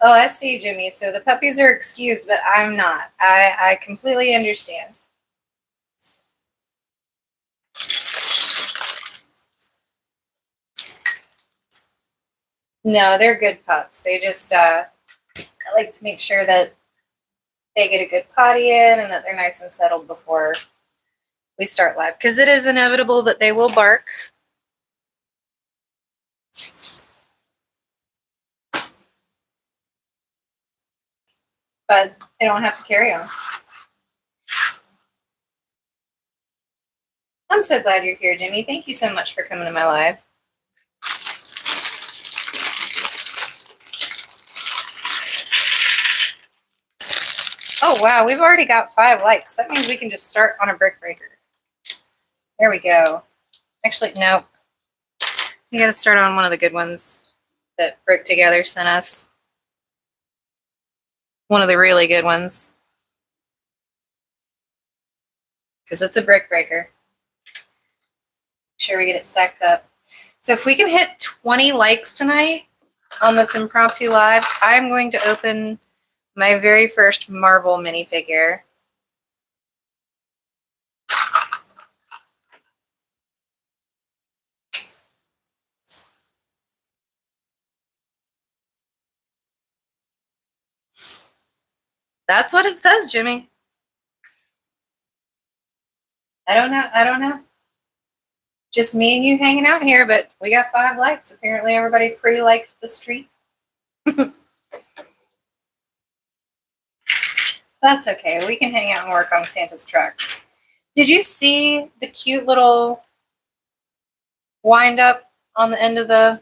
Oh, I see, Jimmy. So the puppies are excused, but I'm not. I completely understand. No, they're good pups. They just, I like to make sure that they get a good potty in and that they're nice and settled before we start live. Because it is inevitable that they will bark. But they don't have to carry on. I'm so glad you're here, Jimmy. Thank you so much for coming to my live. Oh, wow. We've already got 5 likes. That means we can just start on a brick breaker. There we go. Actually, nope. We got to start on one of the good ones that Brick Together sent us. One of the really good ones. Because it's a brick breaker. Make sure we get it stacked up. So if we can hit 20 likes tonight on this impromptu live, I'm going to open my very first Marvel minifigure. That's what it says, Jimmy. I don't know. Just me and you hanging out here, but we got 5 likes. Apparently everybody pre-liked the streak. That's okay. We can hang out and work on Santa's truck. Did you see the cute little wind up on the end of the...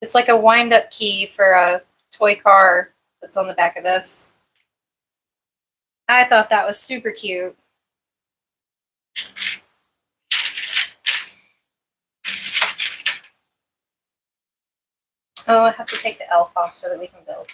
It's like a wind up key for a toy car that's on the back of this. I thought that was super cute. Oh, I have to take the elf off so that we can build.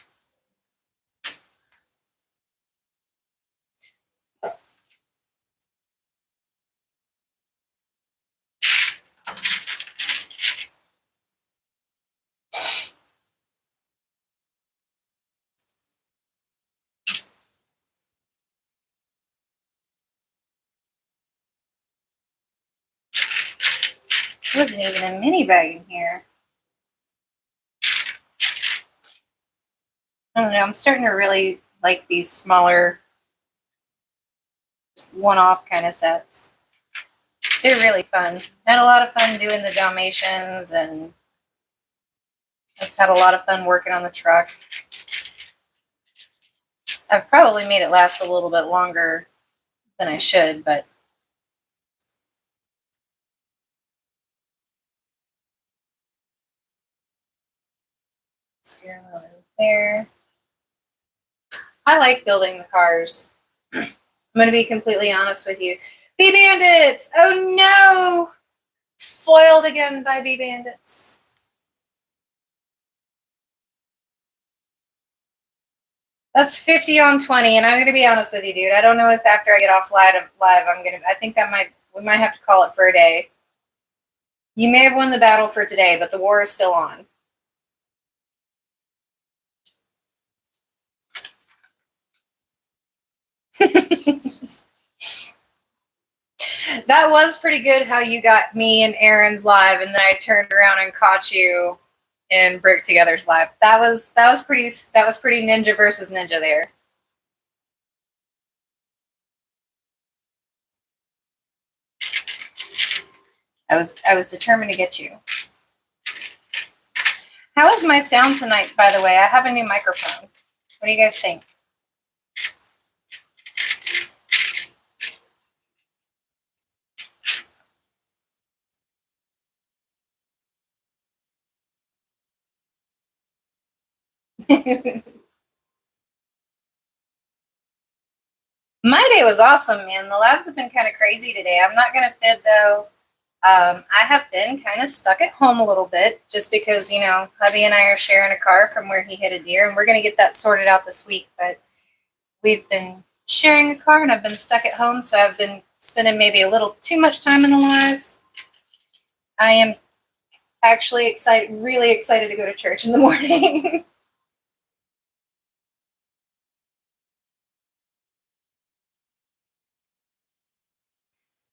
There wasn't even a mini bag in here. I don't know. I'm starting to really like these smaller, one-off kind of sets. They're really fun. I had a lot of fun doing the Dalmatians, and I've had a lot of fun working on the truck. I've probably made it last a little bit longer than I should, but steering wheel is there. I like building the cars. I'm going to be completely honest with you. Bee Bandits! Oh no! Foiled again by Bee Bandits. That's 50 on 20, and I'm going to be honest with you, dude. I don't know if after I get off live, I think we might have to call it for a day. You may have won the battle for today, but the war is still on. That was pretty good how you got me and Aaron's live, and then I turned around and caught you in Brick Together's live. That was pretty ninja versus ninja there. I was determined to get you. How is my sound tonight, by the way? I have a new microphone. What do you guys think? My day was awesome, man. The labs have been kind of crazy today. I'm not going to fib, though. I have been kind of stuck at home a little bit just because, you know, hubby and I are sharing a car from where he hit a deer, and we're going to get that sorted out this week. But we've been sharing a car, and I've been stuck at home, so I've been spending maybe a little too much time in the lives. I am Actually really excited to go to church in the morning.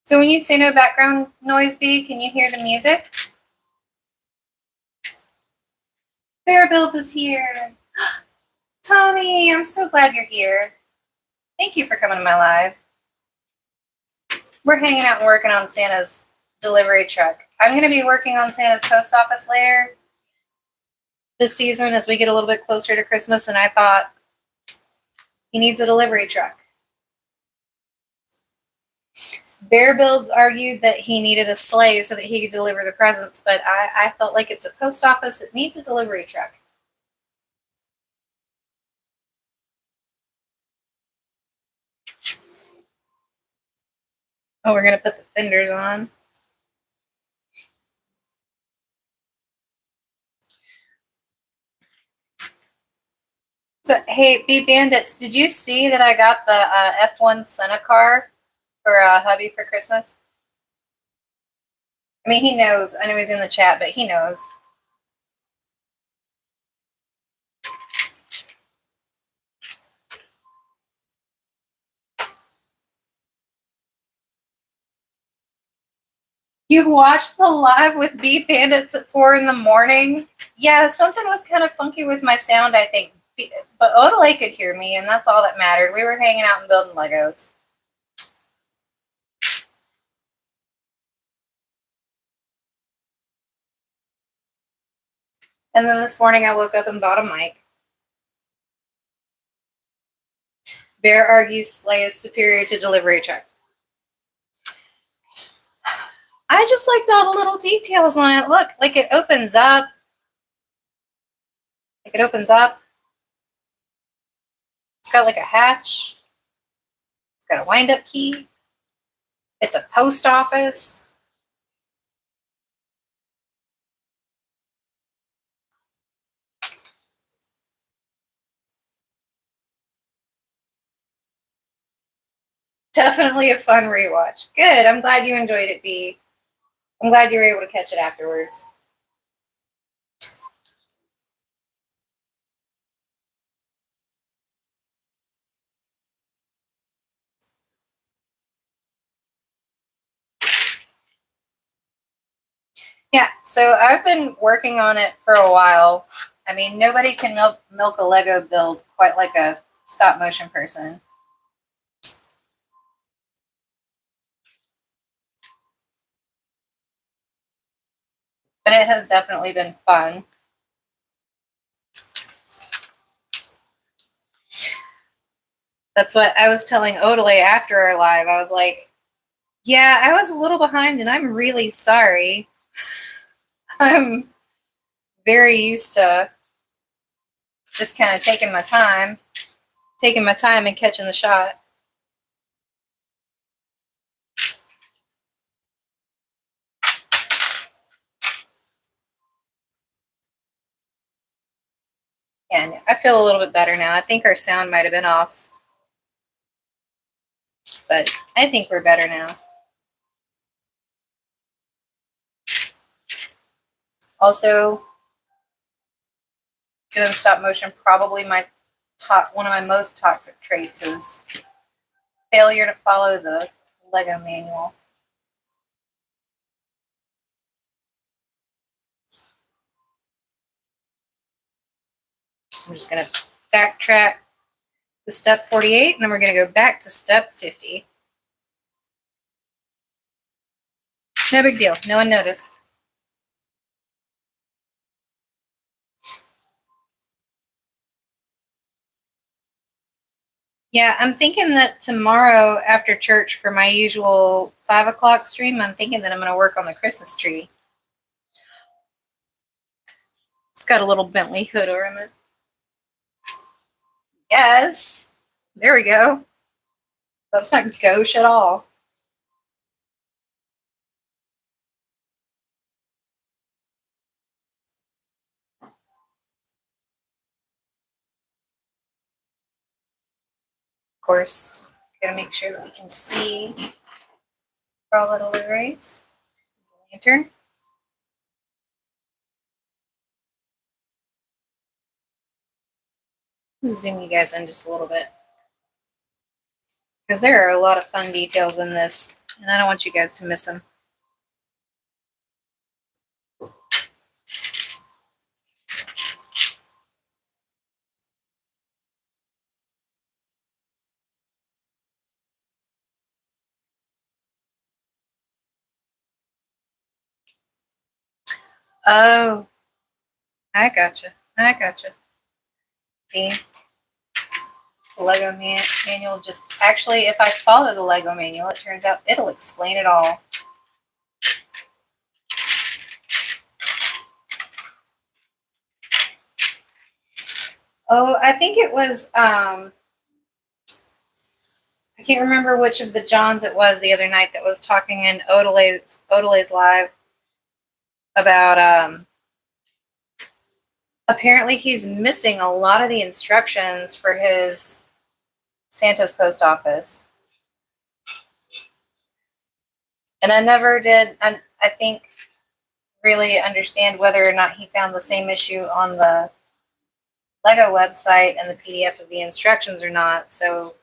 So when you say no background noise, B, can you hear the music? BreeziBuilds is here. Tommy, I'm so glad you're here. Thank you for coming to my live. We're hanging out and working on Santa's delivery truck. I'm going to be working on Santa's post office later this season as we get a little bit closer to Christmas, and I thought he needs a delivery truck. BreeziBuilds argued that he needed a sleigh so that he could deliver the presents, but I felt like it's a post office. It needs a delivery truck. Oh, we're going to put the fenders on. So, hey, B Bandits, did you see that I got the F1 Senna car for hubby for Christmas? I mean, he knows. I know he's in the chat, but he knows. You watched the live with B Bandits at 4 in the morning? Yeah, something was kind of funky with my sound, I think. But Odelay could hear me, and that's all that mattered. We were hanging out and building Legos. And then this morning I woke up and bought a mic. Bear argues sleigh is superior to delivery truck. I just liked all the little details on it. Look, like it opens up. Like it opens up. It's got like a hatch. It's got a wind-up key. It's a post office. Definitely a fun rewatch. Good. I'm glad you enjoyed it, B. I'm glad you were able to catch it afterwards. Yeah, so I've been working on it for a while. I mean, nobody can milk a Lego build quite like a stop motion person. But it has definitely been fun. That's what I was telling Odelay after our live. I was like, yeah, I was a little behind and I'm really sorry. I'm very used to just kind of taking my time and catching the shot. And I feel a little bit better now. I think our sound might have been off, but I think we're better now. Also, doing stop motion, probably one of my most toxic traits is failure to follow the Lego manual. So I'm just going to backtrack to step 48, and then we're going to go back to step 50. No big deal. No one noticed. Yeah, I'm thinking that tomorrow after church for my usual 5 o'clock stream, I'm thinking that I'm going to work on the Christmas tree. It's got a little Bentley hood over it. Yes. There we go. That's not gauche at all. Of course, gotta make sure that we can see for all the deliveries. Lantern. Zoom you guys in just a little bit, because there are a lot of fun details in this, and I don't want you guys to miss them. Oh, I gotcha. I gotcha. See, the Lego manual just actually, if I follow the Lego manual, it turns out it'll explain it all. Oh, I think it was, I can't remember which of the Johns it was the other night that was talking in Odelay's live about, apparently he's missing a lot of the instructions for his Santa's post office. And I never did, I think, really understand whether or not he found the same issue on the Lego website and the PDF of the instructions or not, so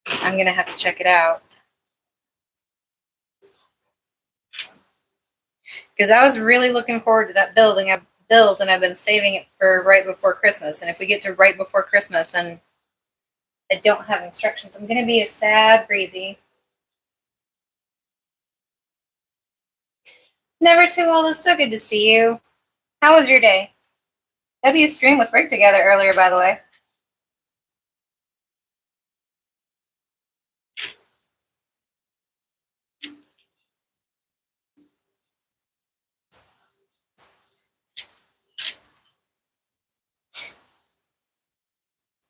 I'm going to have to check it out. Because I was really looking forward to that build, and I've been saving it for right before Christmas. And if we get to right before Christmas and I don't have instructions, I'm going to be a sad Breezy. Never too old. It's so good to see you. How was your day? W stream with Rick together earlier, by the way.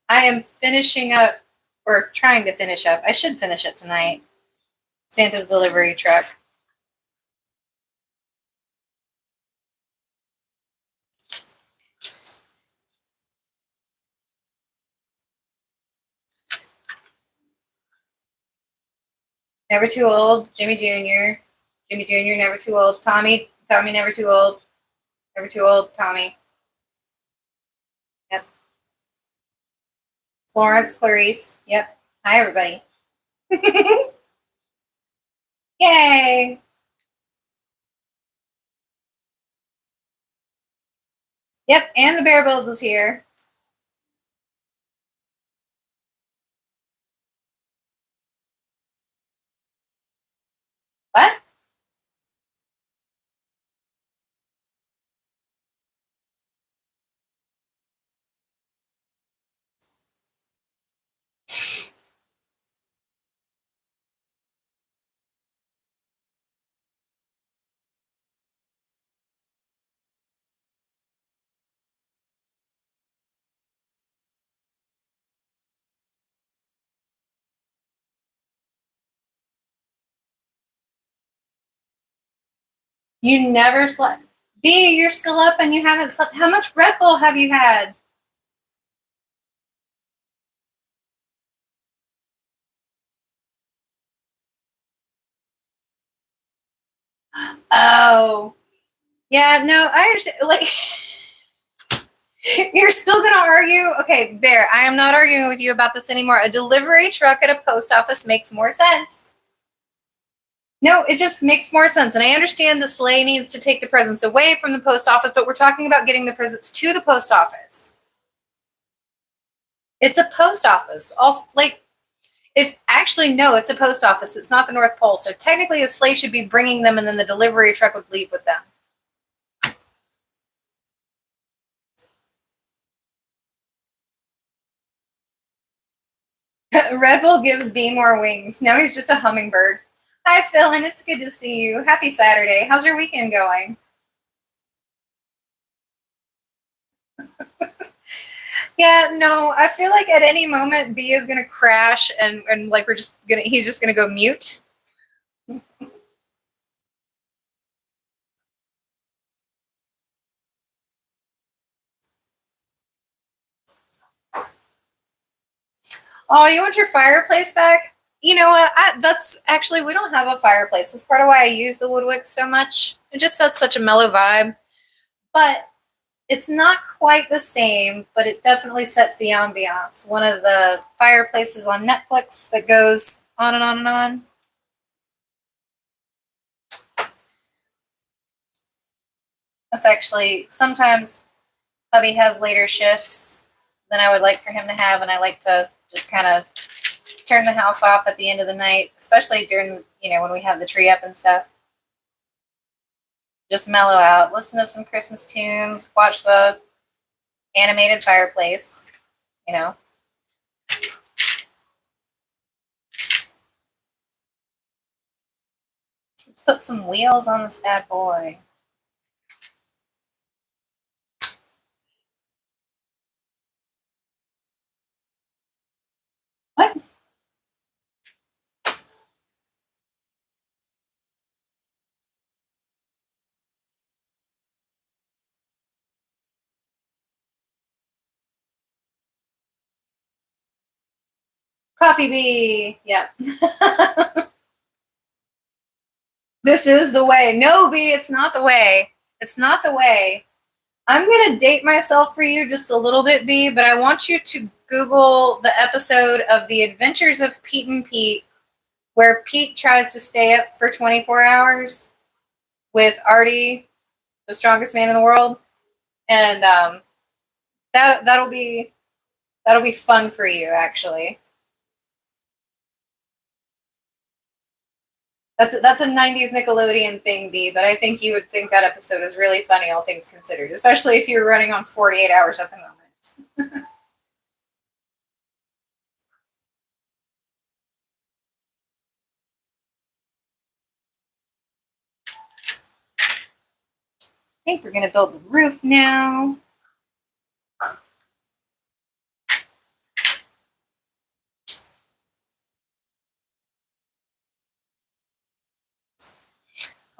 I am finishing up, or trying to finish up. I should finish it tonight. Santa's delivery truck. Never too old. Jimmy Jr. Jimmy Jr. Never too old. Tommy never too old. Never too old. Tommy. Yep. Florence, Clarice. Yep. Hi, everybody. Yay. Yep. And the BreeziBuilds is here. What? You never slept. B, you're still up and you haven't slept. How much Red Bull have you had? Oh. Yeah, no, I understand. Like, you're still going to argue? Okay, Bear, I am not arguing with you about this anymore. A delivery truck at a post office makes more sense. No, it just makes more sense. And I understand the sleigh needs to take the presents away from the post office, but we're talking about getting the presents to the post office. It's a post office. Also, like, if actually, no, it's a post office. It's not the North Pole. So technically, a sleigh should be bringing them, and then the delivery truck would leave with them. Red Bull gives B more wings. Now he's just a hummingbird. Hi, Phil, and it's good to see you. Happy Saturday. How's your weekend going? Yeah, no, I feel like at any moment B is gonna crash and like he's just gonna go mute. Oh, you want your fireplace back? You know what? That's actually, we don't have a fireplace. That's part of why I use the wood wick so much. It just sets such a mellow vibe. But It's not quite the same, but it definitely sets the ambiance. One of the fireplaces on Netflix that goes on and on and on. That's actually, sometimes hubby has later shifts than I would like for him to have, and I like to just kind of turn the house off at the end of the night, especially during, when we have the tree up and stuff. Just mellow out, listen to some Christmas tunes, watch the animated fireplace, Let's put some wheels on this bad boy. What? Coffee bee. Yep. This is the way. No, bee, it's not the way. It's not the way. I'm going to date myself for you just a little bit, Bee, but I want you to Google the episode of The Adventures of Pete and Pete, where Pete tries to stay up for 24 hours with Artie, the strongest man in the world. And that'll be fun for you, actually. That's a 90s Nickelodeon thing, Bee, but I think you would think that episode is really funny, all things considered, especially if you're running on 48 hours at the moment. I think we're going to build the roof now.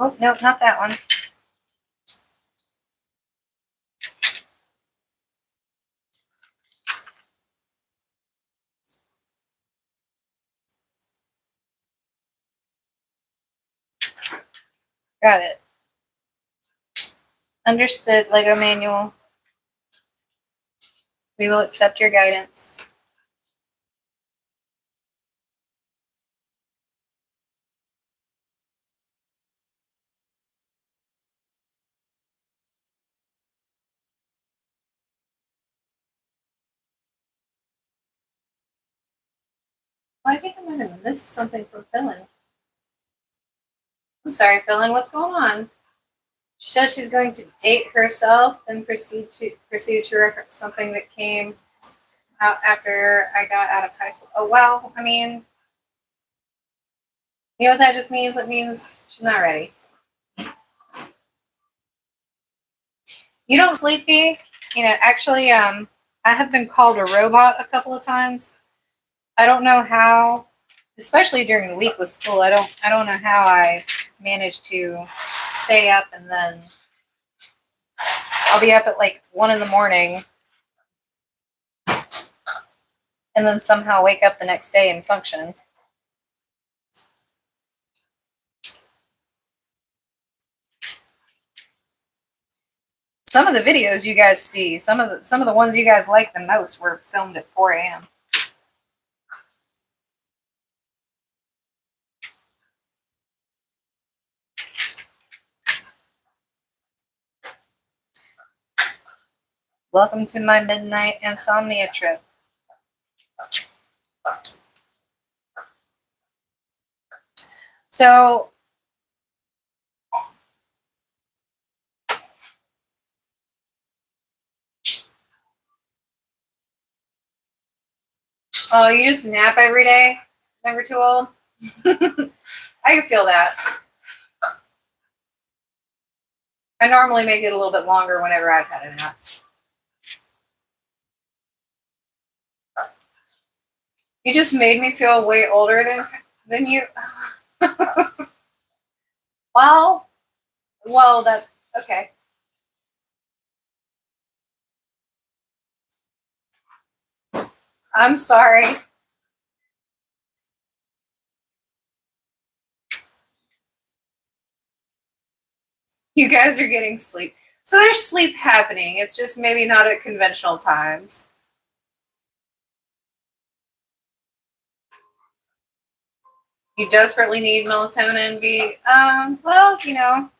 Oh, no, not that one. Got it. Understood, Lego manual. We will accept your guidance. Well, I think I might have missed something from Philin. I'm sorry, Philin. What's going on? She says she's going to date herself and proceed to reference something that came out after I got out of high school. Oh, well, I mean, you know what that just means? It means she's not ready. You don't sleep, Bee? Actually, I have been called a robot a couple of times. I don't know how, especially during the week with school. I don't know how I managed to stay up, and then I'll be up at like 1 a.m. and then somehow wake up the next day and function. Some of the videos you guys see, some of the ones you guys like the most were filmed at 4 a.m. Welcome to my midnight insomnia trip. So, oh, you just nap every day? Never too old? I can feel that. I normally make it a little bit longer whenever I've had a nap. You just made me feel way older than you. well, that's okay. I'm sorry. You guys are getting sleep. So there's sleep happening. It's just maybe not at conventional times. You desperately need melatonin. Well, you know,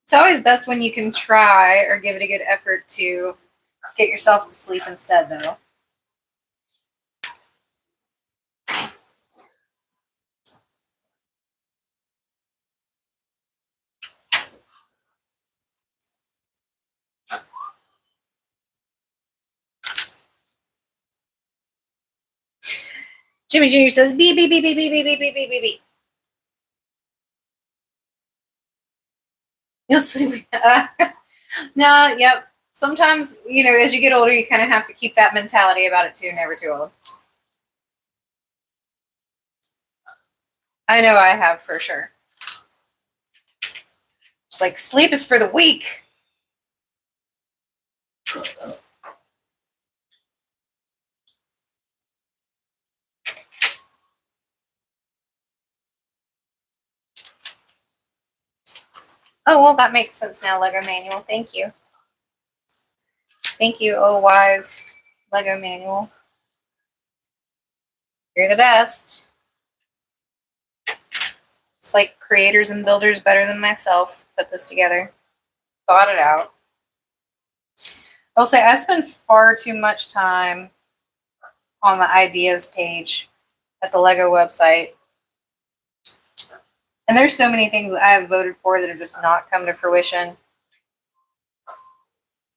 it's always best when you can try or give it a good effort to get yourself to sleep instead, though. Jimmy Jr. says, beep, beep, beep, beep, beep, beep, beep, beep, beep, beep. You'll sleep. No, yep. Sometimes, you know, as you get older, you kind of have to keep that mentality about it too. Never too old. I know I have for sure. It's like sleep is for the weak. Oh, well, that makes sense now, Lego Manual. Thank you. Thank you, oh wise Lego Manual. You're the best. It's like creators and builders better than myself put this together. Thought it out. I'll say I spend far too much time on the ideas page at the Lego website. And there's so many things that I have voted for that have just not come to fruition.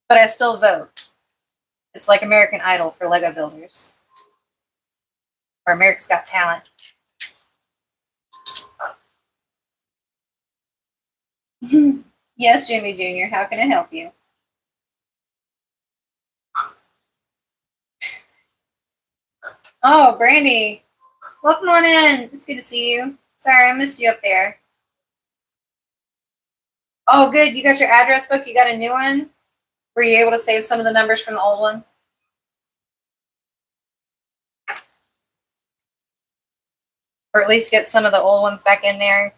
But I still vote. It's like American Idol for Lego builders. Or America's Got Talent. Yes, Jimmy Jr., how can I help you? Oh, Brandy. Welcome on in. It's good to see you. Sorry, I missed you up there. Oh, good. You got your address book? You got a new one? Were you able to save some of the numbers from the old one? Or at least get some of the old ones back in there?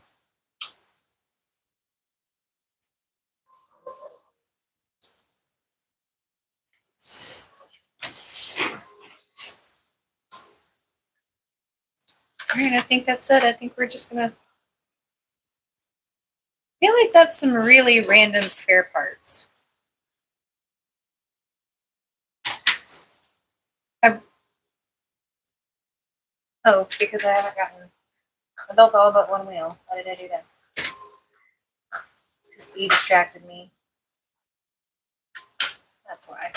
All right, I think that's it. I think we're just going to... I feel like that's some really random spare parts. Oh, because I haven't gotten... I built all but one wheel. Why did I do that? Because B distracted me. That's why.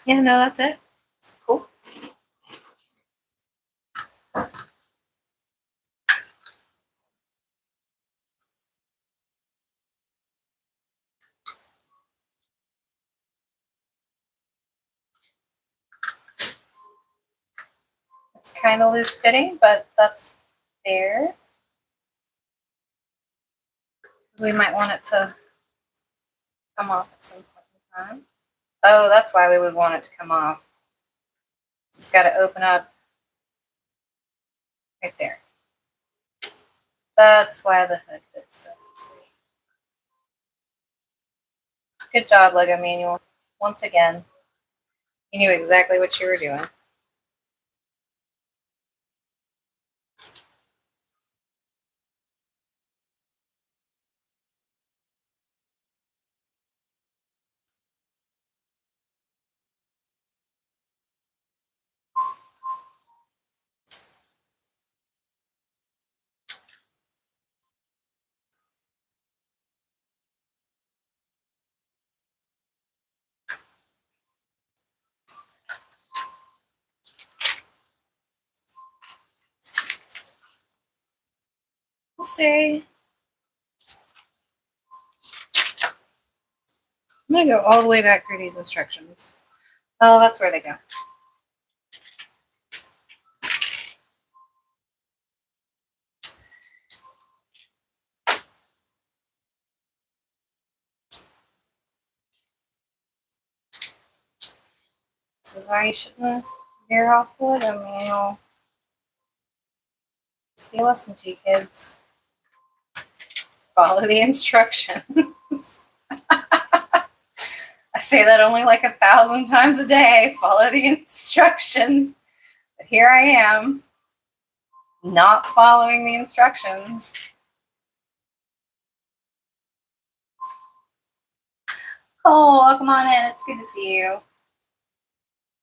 Yeah, no, that's it. Cool. It's kind of loose fitting, but that's fair. We might want it to come off at some point in time. Oh, that's why we would want it to come off. It's got to open up right there. That's why the hood fits so loosely. Good job, Lego Manual. Once again, you knew exactly what you were doing. We'll see. I'm going to go all the way back through these instructions. Oh, that's where they go. This is why you shouldn't veer off the Lego manual. It's the lesson to you kids. Follow the instructions. I say that only like 1,000 times a day. Follow the instructions. But here I am, not following the instructions. Cole, welcome on in. It's good to see you.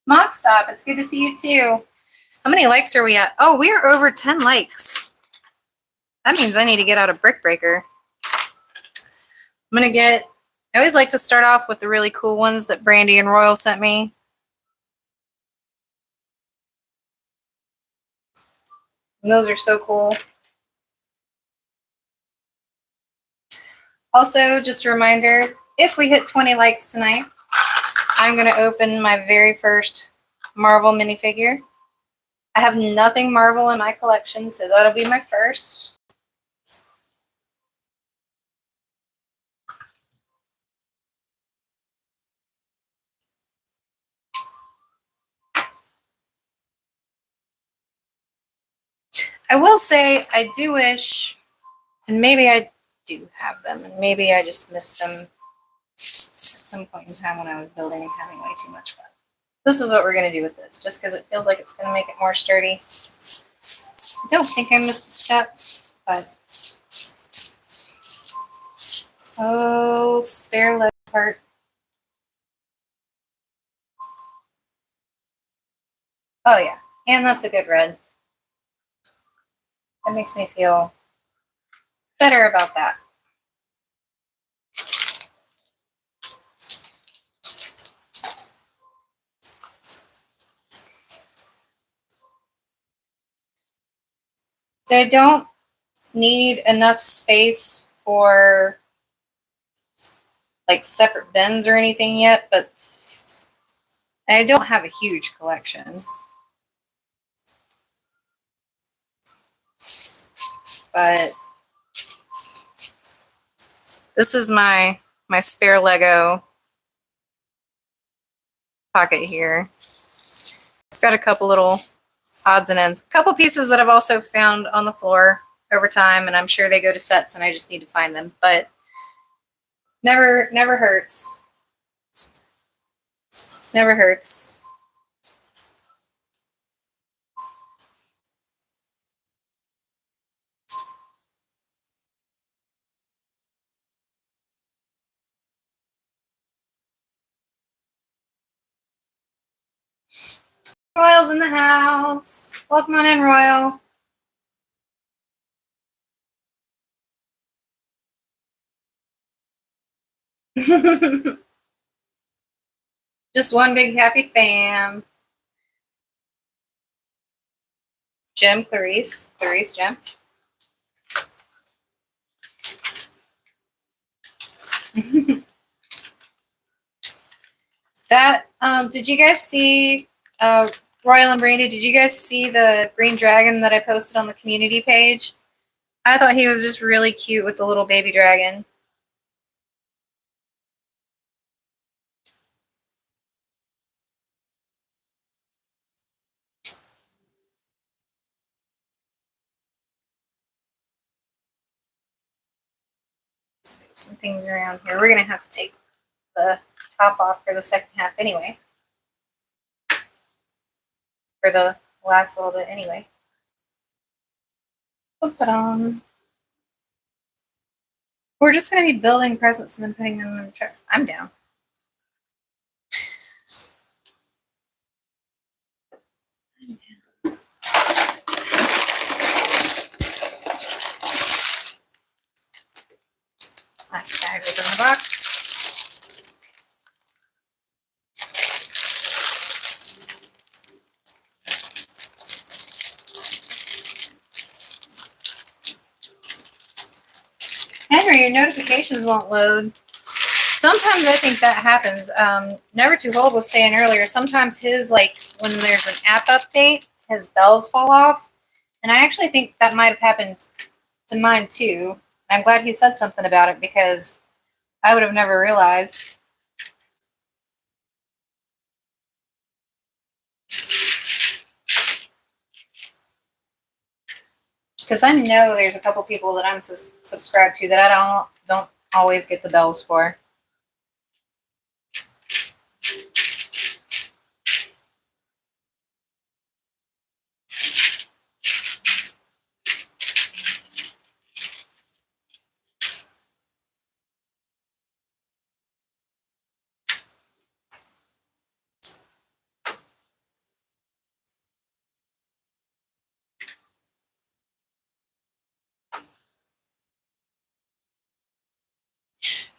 Mock Stop, it's good to see you too. How many likes are we at? Oh, we are over 10 likes. That means I need to get out a brick breaker. I always like to start off with the really cool ones that Brandy and Royal sent me. And those are so cool. Also, just a reminder, if we hit 20 likes tonight, I'm going to open my very first Marvel minifigure. I have nothing Marvel in my collection, so that'll be my first. I will say I do wish, and maybe I do have them, and maybe I just missed them at some point in time when I was building and having way too much fun. This is what we're going to do with this, just because it feels like it's going to make it more sturdy. I don't think I missed a step, but... Oh, spare leg part. Oh, yeah. And that's a good red. That makes me feel better about that. So I don't need enough space for like separate bins or anything yet, but I don't have a huge collection. But this is my spare Lego pocket here. It's got a couple little odds and ends. A couple pieces that I've also found on the floor over time, and I'm sure they go to sets and I just need to find them. But never hurts. Never hurts. Royal's in the house. Welcome on in, Royal. Just one big happy fam. Jim, Clarice, Jim. That, did you guys see, Royal and Brandy, did you guys see the green dragon that I posted on the community page? I thought he was just really cute with the little baby dragon. Let's move some things around here. We're going to have to take the top off for the second half anyway. For the last little bit anyway. We're just going to be building presents and then putting them in the truck. I'm down. Last bag was in the box. Henry, your notifications won't load. Sometimes I think that happens. Never Too Old was saying earlier, sometimes his, like, when there's an app update, his bells fall off. And I actually think that might have happened to mine too. I'm glad he said something about it because I would have never realized. Because I know there's a couple people that I'm subscribed to that I don't always get the bells for.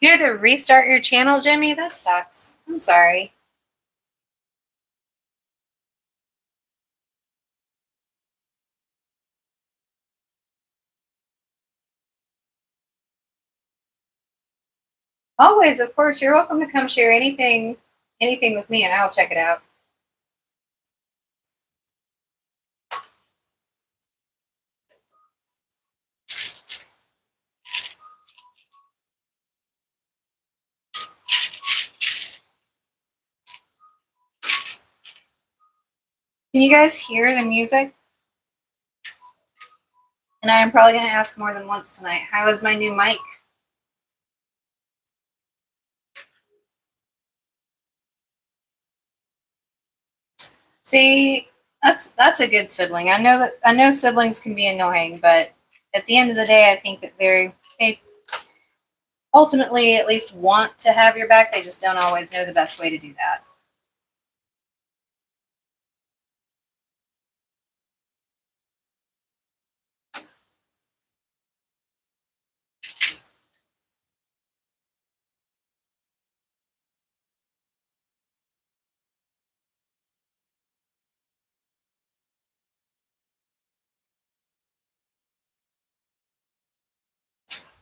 You had to restart your channel, Jimmy? That sucks. I'm sorry. Always, of course. You're welcome to come share anything with me, and I'll check it out. Can you guys hear the music? And I am probably going to ask more than once tonight. How is my new mic? See, that's a good sibling. I know siblings can be annoying, but at the end of the day, I think that they ultimately at least want to have your back. They just don't always know the best way to do that.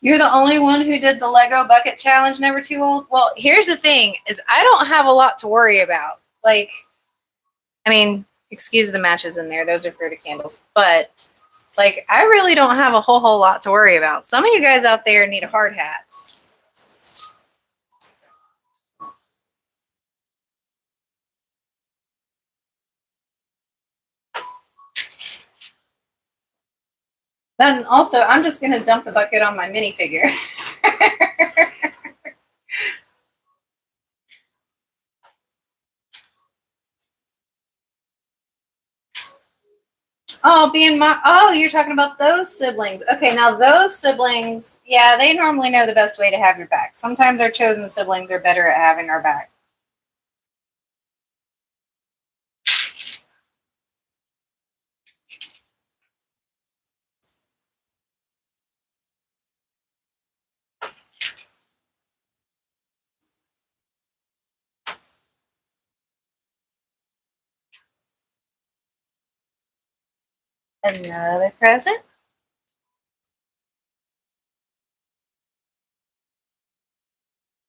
You're the only one who did the Lego bucket challenge, never too old? Well, here's the thing, is I don't have a lot to worry about. Like, I mean, excuse the matches in there. Those are fruited candles. But, like, I really don't have a whole lot to worry about. Some of you guys out there need a hard hat. Then also, I'm just going to dump the bucket on my minifigure. You're talking about those siblings. Okay, now those siblings, yeah, they normally know the best way to have your back. Sometimes our chosen siblings are better at having our back. Another present.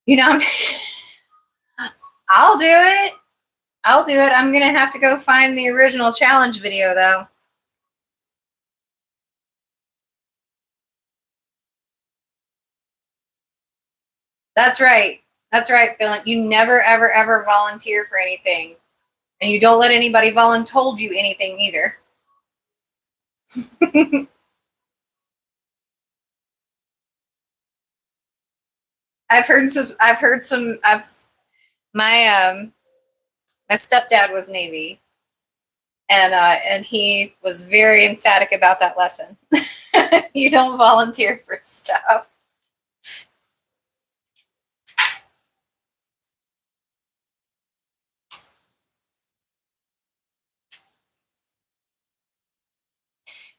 You know, I'll do it. I'll do it. I'm going to have to go find the original challenge video, though. That's right. That's right, Phil. You never, ever, ever volunteer for anything. And you don't let anybody voluntold you anything either. My stepdad was Navy, and he was very emphatic about that lesson. You don't volunteer for stuff.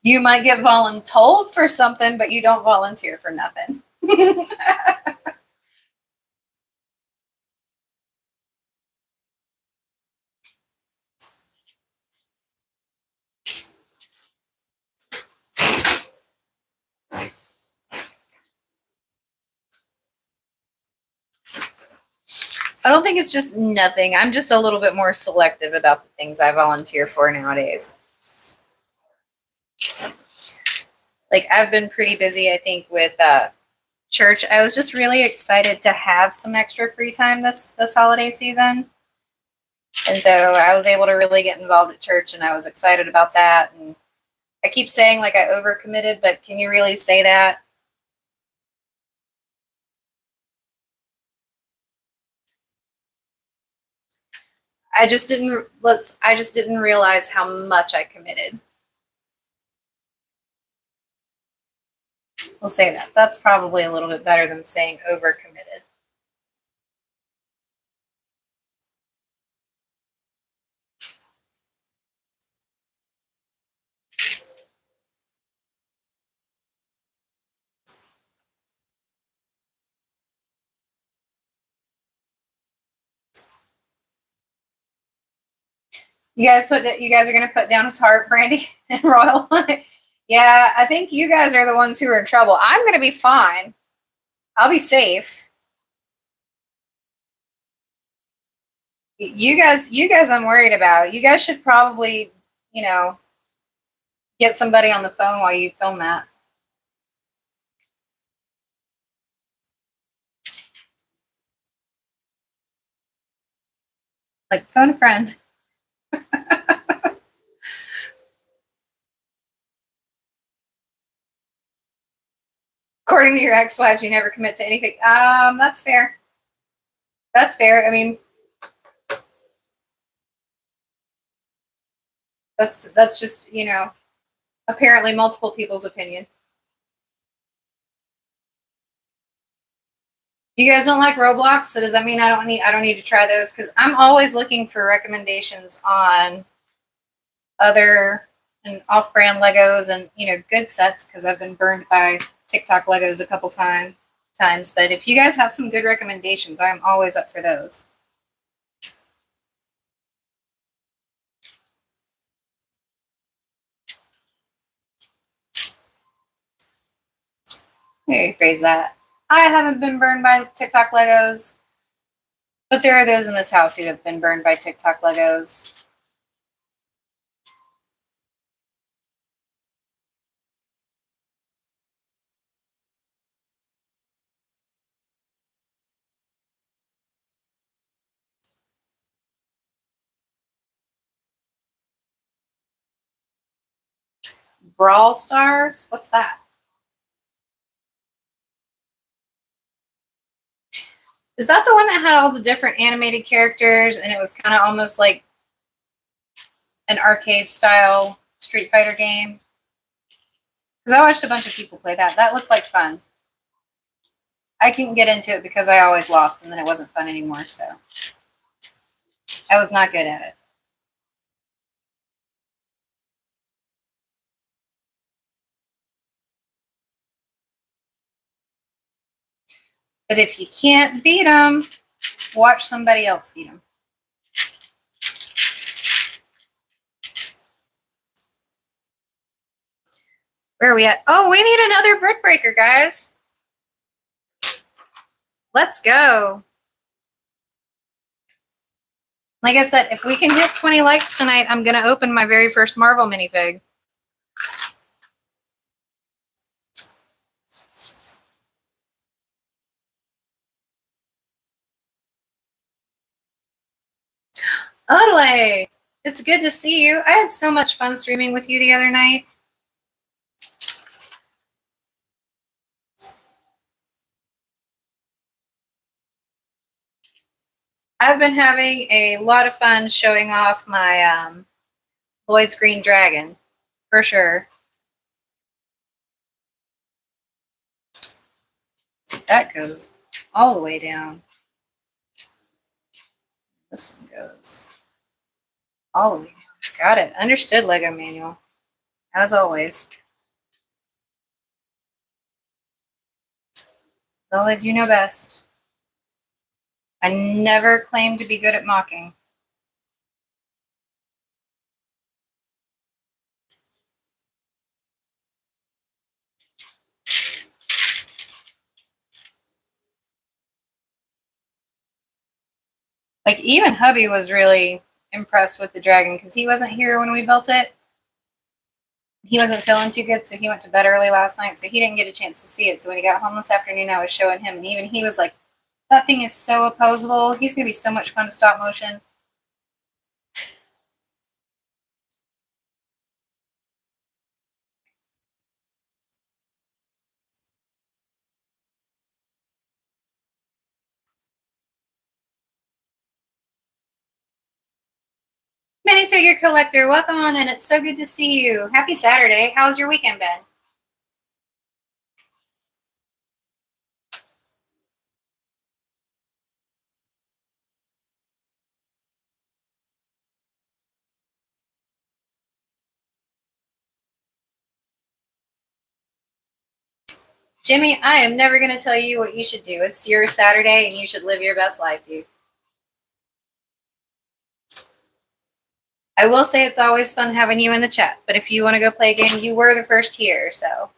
You might get voluntold for something, but you don't volunteer for nothing. I don't think it's just nothing. I'm just a little bit more selective about the things I volunteer for nowadays. Like, I've been pretty busy, I think, with church. I was just really excited to have some extra free time this holiday season. And so I was able to really get involved at church, and I was excited about that. And I keep saying like I overcommitted, but can you really say that? I just didn't realize how much I committed. We'll say that. That's probably a little bit better than saying overcommitted. You guys are gonna put down his heart, Brandy and Royal. Yeah, I think you guys are the ones who are in trouble. I'm gonna be fine. I'll be safe. You guys I'm worried about. You guys should probably, get somebody on the phone while you film that. Like phone a friend. According to your ex-wives, you never commit to anything. That's fair. That's fair. I mean, that's just, apparently multiple people's opinion. You guys don't like Roblox, so does that mean I don't need to try those? Because I'm always looking for recommendations on other and off-brand Legos and good sets, because I've been burned by TikTok Legos a couple times. But if you guys have some good recommendations, I'm always up for those. Let me rephrase that. I haven't been burned by TikTok Legos, but there are those in this house who have been burned by TikTok Legos. Brawl Stars? What's that? Is that the one that had all the different animated characters and it was kind of almost like an arcade style Street Fighter game? Because I watched a bunch of people play that. That looked like fun. I couldn't get into it because I always lost and then it wasn't fun anymore, so I was not good at it. But if you can't beat them, watch somebody else beat them. Where are we at? Oh, we need another brick breaker, guys. Let's go. Like I said, if we can hit 20 likes tonight, I'm going to open my very first Marvel minifig. Odele, it's good to see you. I had so much fun streaming with you the other night. I've been having a lot of fun showing off my Lloyd's Green Dragon, for sure. That goes all the way down. This one goes all the way down. Got it. Understood, Lego manual. As always. As always, you know best. I never claimed to be good at mocking. Like, even hubby was really impressed with the dragon because he wasn't here when we built it. He wasn't feeling too good, so he went to bed early last night, so he didn't get a chance to see it. So when he got home this afternoon, I was showing him, and even he was like, that thing is so opposable. He's going to be so much fun to stop motion. Minifigure collector, welcome on in. It's so good to see you. Happy Saturday. How's your weekend been? Jimmy, I am never going to tell you what you should do. It's your Saturday and you should live your best life, dude. I will say it's always fun having you in the chat, but if you want to go play a game, you were the first here, so.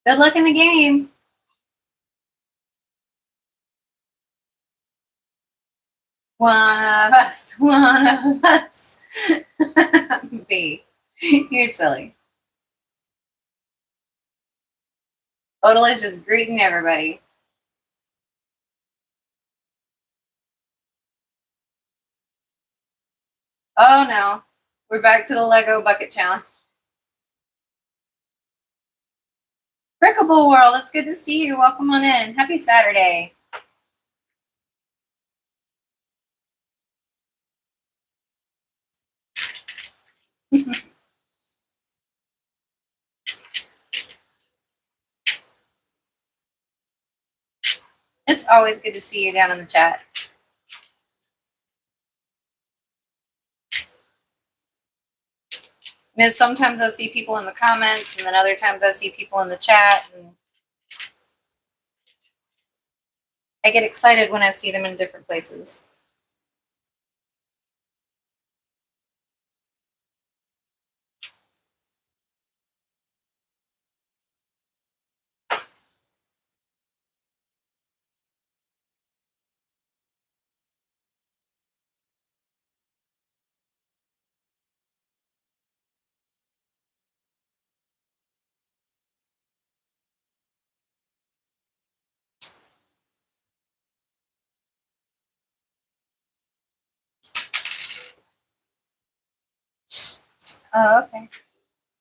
Good luck in the game. One of us. B. You're silly. Odal's just greeting everybody. Oh no. We're back to the Lego bucket challenge. Brickable World, it's good to see you. Welcome on in. Happy Saturday. It's always good to see you down in the chat. You know, sometimes I see people in the comments, and then other times I see people in the chat, and I get excited when I see them in different places. Oh, okay.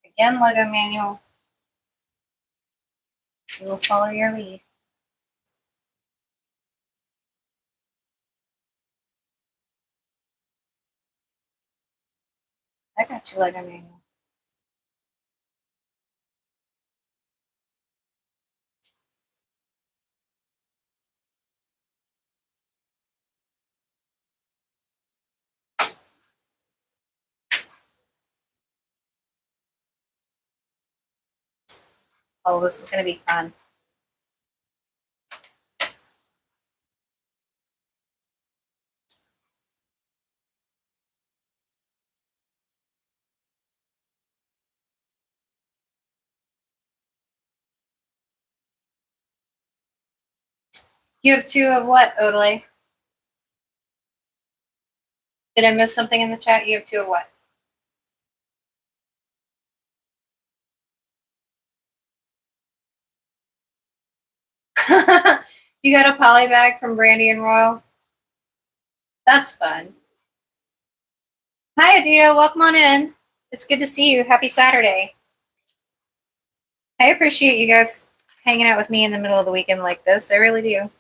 Again, Lego manual. We will follow your lead. I got you, Lego manual. Oh, this is going to be fun. You have two of what, Odalay? Did I miss something in the chat? You have two of what? You got a poly bag from Brandy and Royal? That's fun. Hi, Adita. Welcome on in. It's good to see you. Happy Saturday. I appreciate you guys hanging out with me in the middle of the weekend like this. I really do.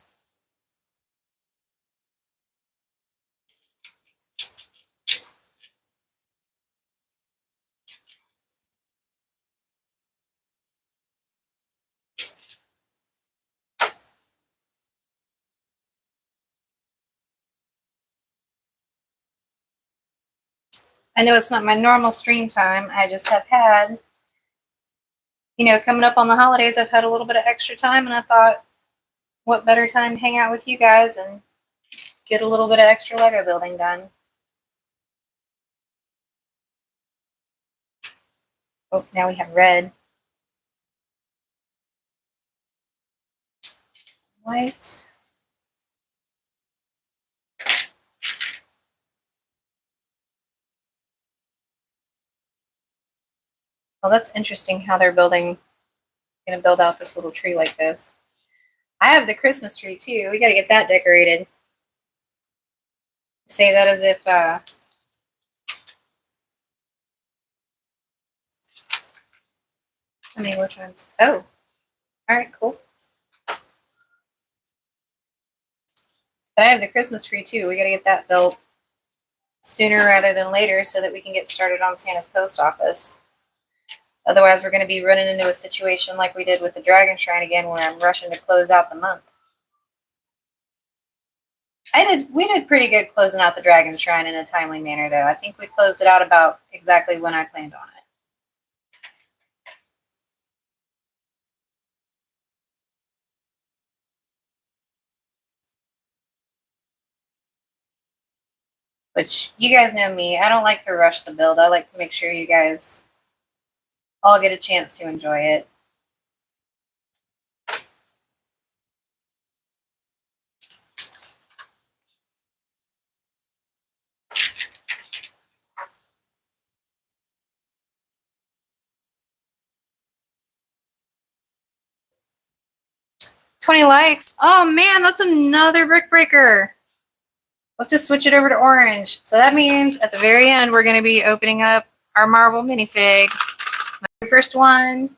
I know it's not my normal stream time. I just have had, you know, coming up on the holidays, I've had a little bit of extra time, and I thought, what better time to hang out with you guys and get a little bit of extra Lego building done. Oh, now we have red. White. Well, that's interesting how they're going to build out this little tree like this. I have the Christmas tree too. We got to get that decorated. Say that as if, how many more times? Oh, all right, cool. But I have the Christmas tree too. We got to get that built sooner rather than later so that we can get started on Santa's post office. Otherwise, we're going to be running into a situation like we did with the Dragon Shrine again, where I'm rushing to close out the month. We did pretty good closing out the Dragon Shrine in a timely manner, though. I think we closed it out about exactly when I planned on it. Which, you guys know me, I don't like to rush the build. I like to make sure you guys all get a chance to enjoy it. $20 likes. Oh man, that's another brick breaker. We'll have to switch it over to orange. So that means at the very end, we're going to be opening up our Marvel minifig. My first one.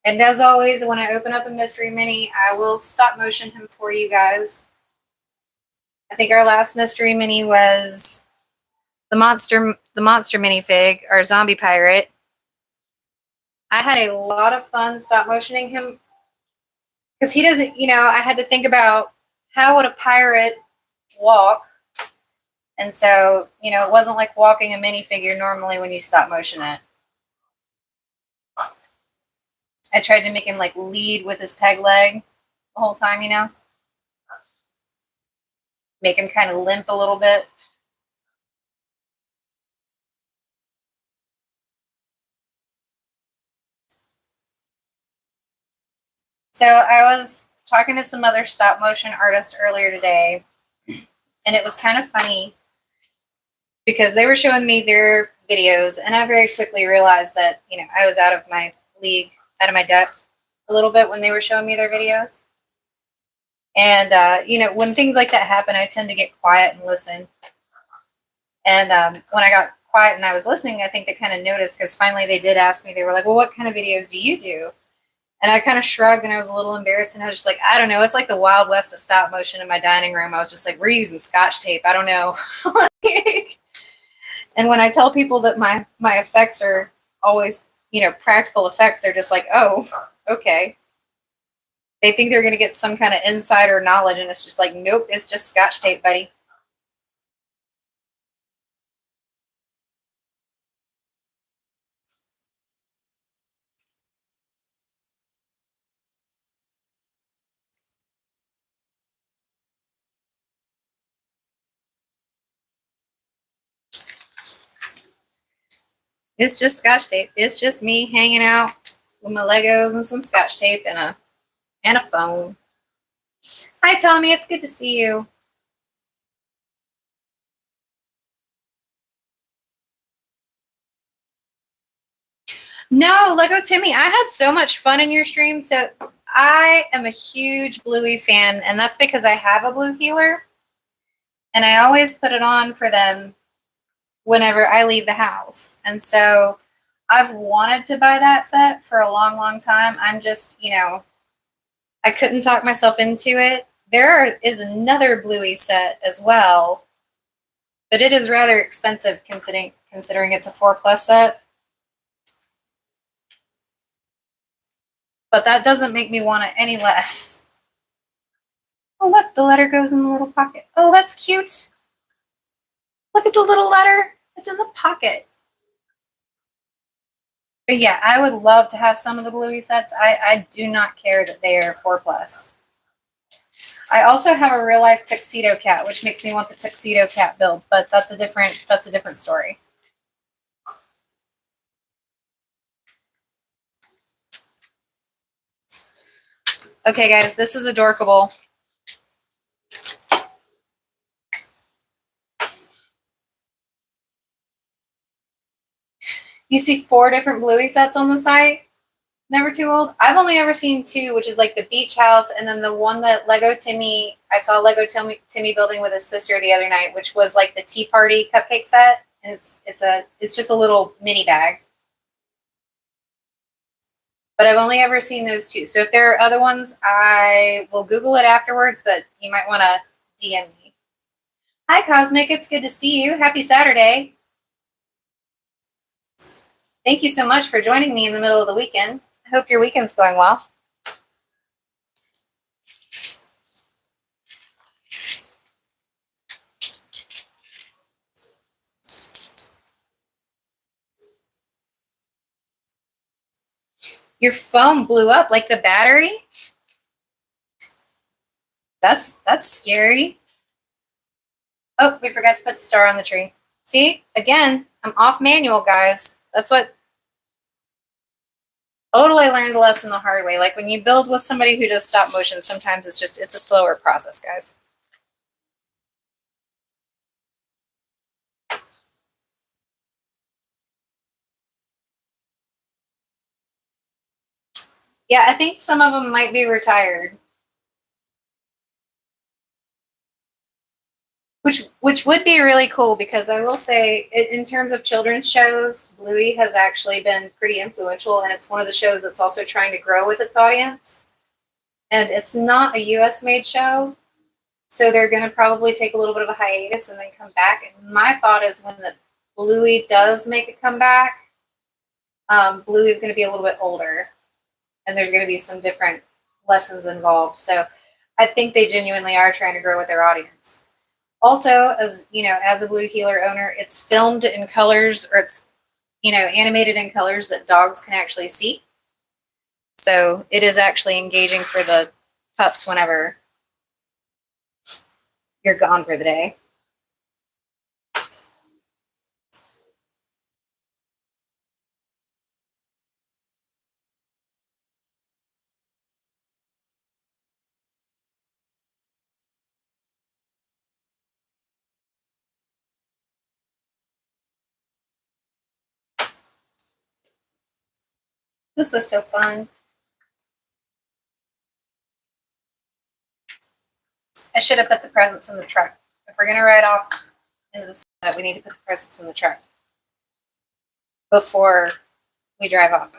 And as always, when I open up a mystery mini, I will stop motion him for you guys. I think our last mystery mini was the monster minifig, our zombie pirate. I had a lot of fun stop motioning him because he doesn't, I had to think about how would a pirate walk. And so, it wasn't like walking a minifigure normally when you stop motion it. I tried to make him like lead with his peg leg the whole time, make him kind of limp a little bit. So I was talking to some other stop motion artists earlier today, and it was kind of funny because they were showing me their videos, and I very quickly realized that, I was out of my league, out of my depth a little bit when they were showing me their videos. And, when things like that happen, I tend to get quiet and listen. And when I got quiet and I was listening, I think they kind of noticed because finally they did ask me, they were like, well, what kind of videos do you do? And I kind of shrugged and I was a little embarrassed and I was just like, I don't know. It's like the Wild West of stop motion in my dining room. I was just like, we're using Scotch tape. I don't know. And when I tell people that my effects are always, practical effects, they're just like, oh, okay. They think they're going to get some kind of insider knowledge and it's just like, nope, it's just Scotch tape, buddy. It's just Scotch tape. It's just me hanging out with my Legos and some Scotch tape and a phone. Hi, Tommy. It's good to see you. No, Lego Timmy, I had so much fun in your stream. So I am a huge Bluey fan, and that's because I have a blue healer, and I always put it on for them whenever I leave the house. And so I've wanted to buy that set for a long, long time. I'm just, I couldn't talk myself into it. There is another Bluey set as well, but it is rather expensive considering it's a 4+ set. But that doesn't make me want it any less. Oh, look, the letter goes in the little pocket. Oh, that's cute. Look at the little letter. It's in the pocket. But yeah, I would love to have some of the Bluey sets. I do not care that they are 4+. I also have a real life tuxedo cat, which makes me want the tuxedo cat build, but that's a different story. Okay, guys, this is adorkable. You see 4 different Bluey sets on the site. Never too old. I've only ever seen 2, which is like the beach house, and then the one that I saw Lego Timmy building with his sister the other night, which was like the tea party cupcake set. And it's just a little mini bag. But I've only ever seen those 2. So if there are other ones, I will Google it afterwards, but you might want to DM me. Hi, Cosmic. It's good to see you. Happy Saturday. Thank you so much for joining me in the middle of the weekend. I hope your weekend's going well. Your phone blew up, like the battery? That's scary. Oh, we forgot to put the star on the tree. See, again, I'm off manual, guys. That's what totally learned a lesson the hard way. Like when you build with somebody who does stop motion, sometimes it's a slower process, guys. Yeah, I think some of them might be retired. Which would be really cool, because I will say, in terms of children's shows, Bluey has actually been pretty influential, and it's one of the shows that's also trying to grow with its audience. And it's not a US made show, so they're going to probably take a little bit of a hiatus and then come back. And my thought is, when the Bluey does make a comeback, Bluey is going to be a little bit older, and there's going to be some different lessons involved. So I think they genuinely are trying to grow with their audience. Also, as you know, as a Blue Heeler owner, it's filmed in colors, or it's, animated in colors that dogs can actually see. So it is actually engaging for the pups whenever you're gone for the day. This was so fun. I should have put the presents in the truck. If we're going to ride off into the sunset, we need to put the presents in the truck before we drive off.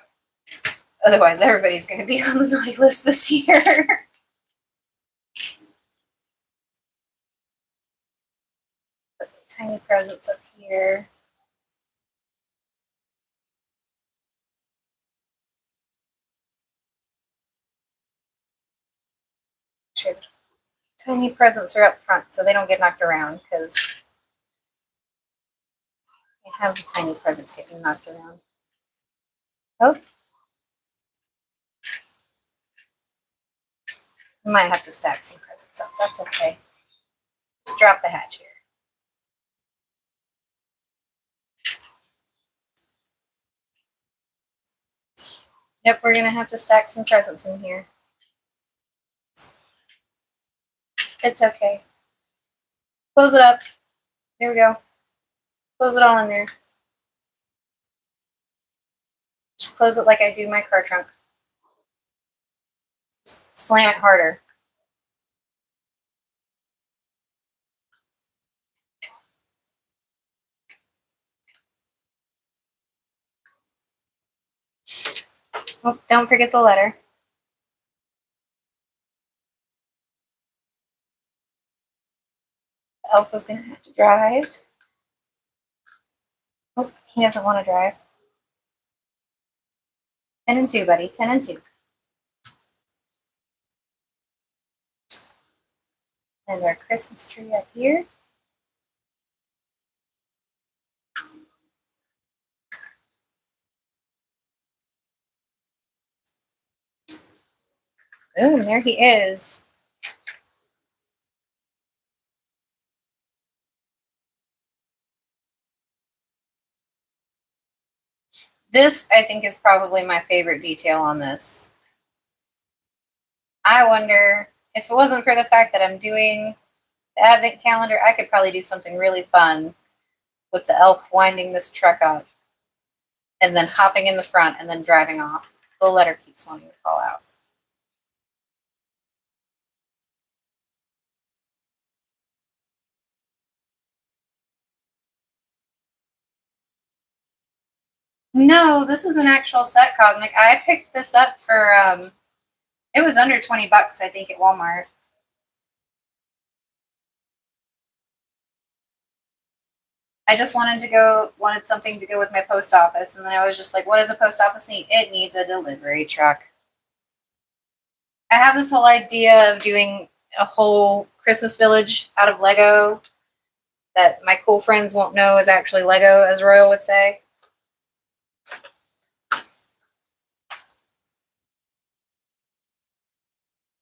Otherwise, everybody's going to be on the naughty list this year. Put the tiny presents up here. Sure, the tiny presents are up front so they don't get knocked around, because I have the tiny presents getting knocked around. Oh. I might have to stack some presents up. That's okay. Let's drop the hatch here. Yep, we're going to have to stack some presents in here. It's okay. Close it up. Here we go. Close it all in there. Just close it like I do my car trunk. Just slam it harder. Oh, don't forget the letter. The elf is going to have to drive. Oh, he doesn't want to drive. 10 and 2, buddy. 10 and 2. And our Christmas tree up here. Boom, there he is. This, I think, is probably my favorite detail on this. I wonder, if it wasn't for the fact that I'm doing the advent calendar, I could probably do something really fun with the elf winding this truck up. and then hopping in the front and then driving off. The letter keeps wanting to fall out. No, this is an actual set, Cosmic. I picked this up for, it was under 20 bucks, I think, at Walmart. I just wanted something to go with my post office. And then I was just like, what does a post office need? It needs a delivery truck. I have this whole idea of doing a whole Christmas village out of Lego that my cool friends won't know is actually Lego, as Royal would say.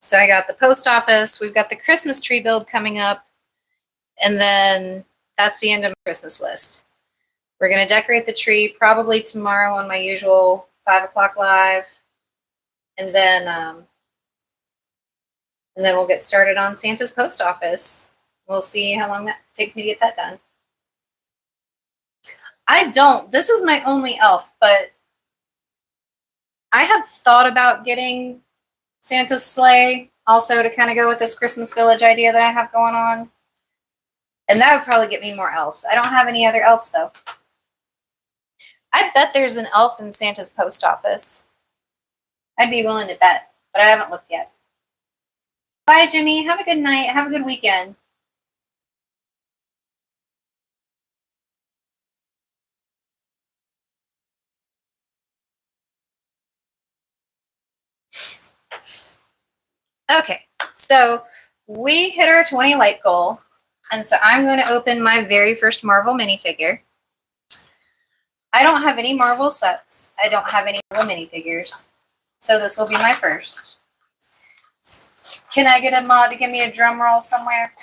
So I got the post office. We've got the Christmas tree build coming up. And then that's the end of my Christmas list. We're going to decorate the tree probably tomorrow on my usual 5 o'clock live. And then we'll get started on Santa's post office. We'll see how long that takes me to get that done. I don't. This is my only elf, but I had thought about getting Santa's sleigh also to kind of go with this Christmas village idea that I have going on. And that would probably get me more elves. I don't have any other elves, though. I bet there's an elf in Santa's post office. I'd be willing to bet, but I haven't looked yet. Bye, Jimmy. Have a good night. Have a good weekend. Okay, so we hit our 20 like goal, and so I'm going to open my very first Marvel minifigure. I don't have any Marvel sets. I don't have any Marvel minifigures, so this will be my first. Can I get a mod to give me a drum roll somewhere?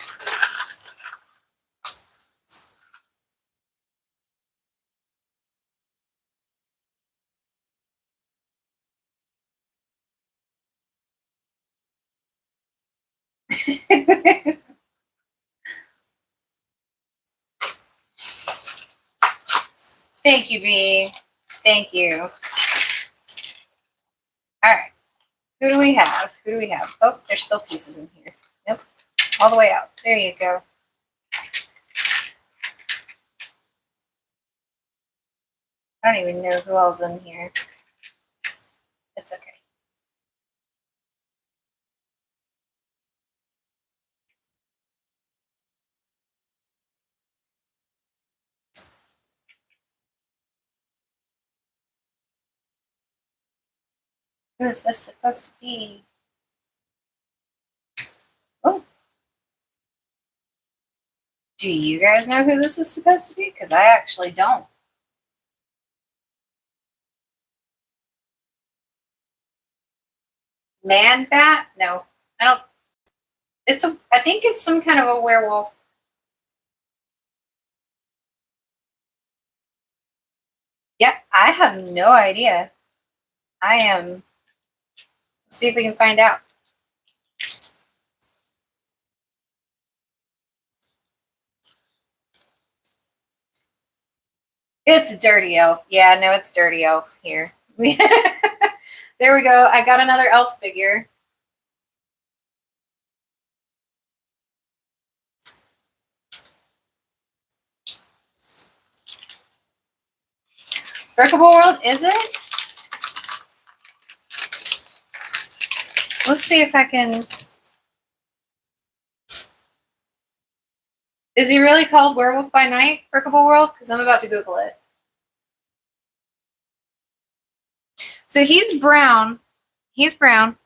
Thank you, B. Thank you. All right. Who do we have? Who do we have? Oh, there's still pieces in here. Nope. All the way out. There you go. I don't even know who else is in here. It's okay. Who is this supposed to be? Oh. Do you guys know who this is supposed to be? Because I actually don't. Man bat? No. I don't. I think it's some kind of a werewolf. Yeah, I have no idea. Let's see if we can find out. It's Dirty Elf. Yeah, no, it's Dirty Elf here. There we go. I got another elf figure. Breakable World, is it? Let's see if I can. Is he really called Werewolf by Night, Breakable World? Because I'm about to Google it. So he's brown. He's brown.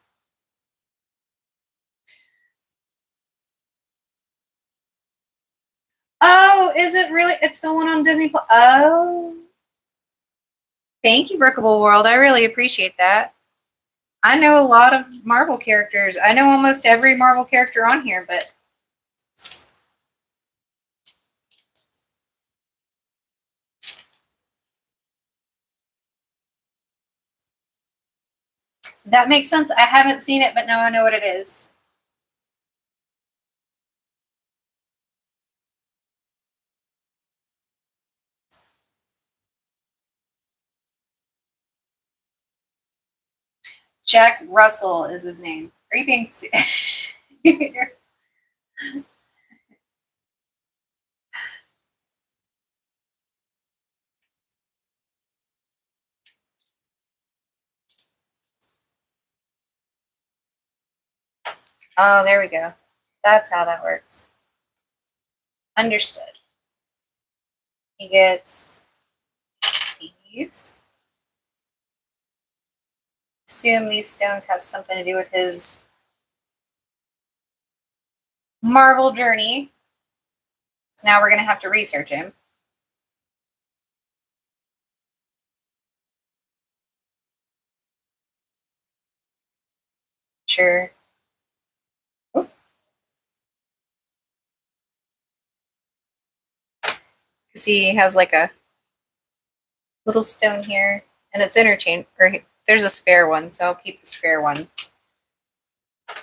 Oh, is it really? It's the one on Disney Plus. Oh. Thank you, Breakable World. I really appreciate that. I know a lot of Marvel characters. I know almost every Marvel character on here, but that makes sense. I haven't seen it, but now I know what it is. Jack Russell is his name. Are you being Oh, there we go. That's how that works. Understood. He gets these. Assume these stones have something to do with his Marvel journey. So now we're going to have to research him. Sure. Because he has like a little stone here, and it's interchange. Or there's a spare one, so I'll keep the spare one. I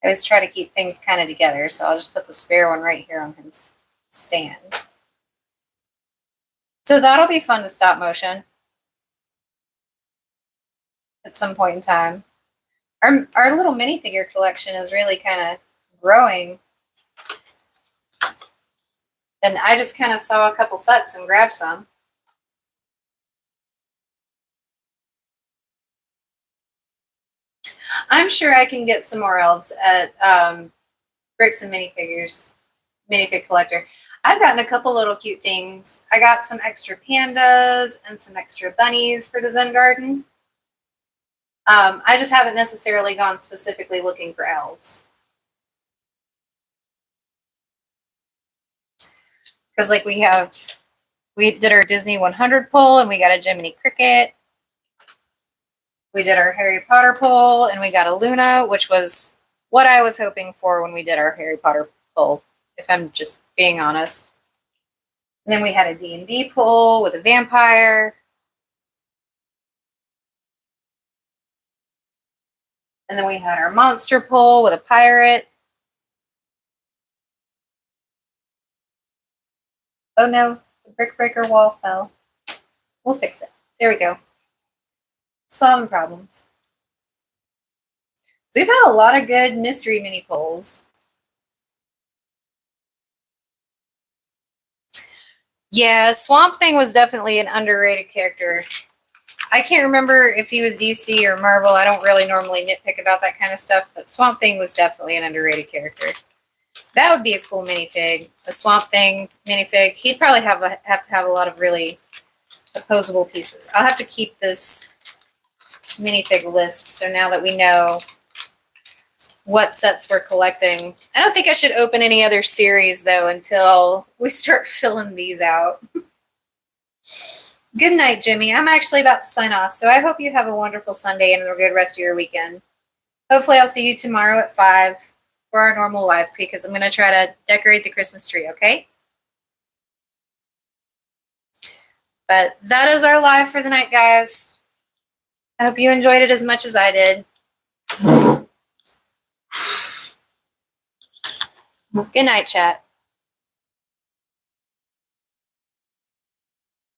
always try to keep things kind of together, so I'll just put the spare one right here on his stand. So that'll be fun to stop motion at some point in time. Our little minifigure collection is really kind of growing. And I just kind of saw a couple sets and grabbed some. I'm sure I can get some more elves at Bricks and Minifigures, Minifig Collector. I've gotten a couple little cute things. I got some extra pandas and some extra bunnies for the Zen Garden. I just haven't necessarily gone specifically looking for elves. Because like we did our Disney 100 pull and we got a Jiminy Cricket. We did our Harry Potter pull and we got a Luna, which was what I was hoping for when we did our Harry Potter pull, if I'm just being honest. And then we had a D&D pull with a vampire. And then we had our monster pull with a pirate. Oh no, the brick breaker wall fell. We'll fix it. There we go. Solving problems. So we've had a lot of good mystery mini pulls. Yeah, Swamp Thing was definitely an underrated character. I can't remember if he was DC or Marvel. I don't really normally nitpick about that kind of stuff, but Swamp Thing was definitely an underrated character. That would be a cool minifig, a Swamp Thing minifig. He'd probably have to have a lot of really opposable pieces. I'll have to keep this minifig list so now that we know what sets we're collecting. I don't think I should open any other series though until we start filling these out. Good night, Jimmy. I'm actually about to sign off, so I hope you have a wonderful Sunday and a good rest of your weekend. Hopefully I'll see you tomorrow at 5 for our normal live because I'm going to try to decorate the Christmas tree, okay? But that is our live for the night, guys. I hope you enjoyed it as much as I did. Good night, chat.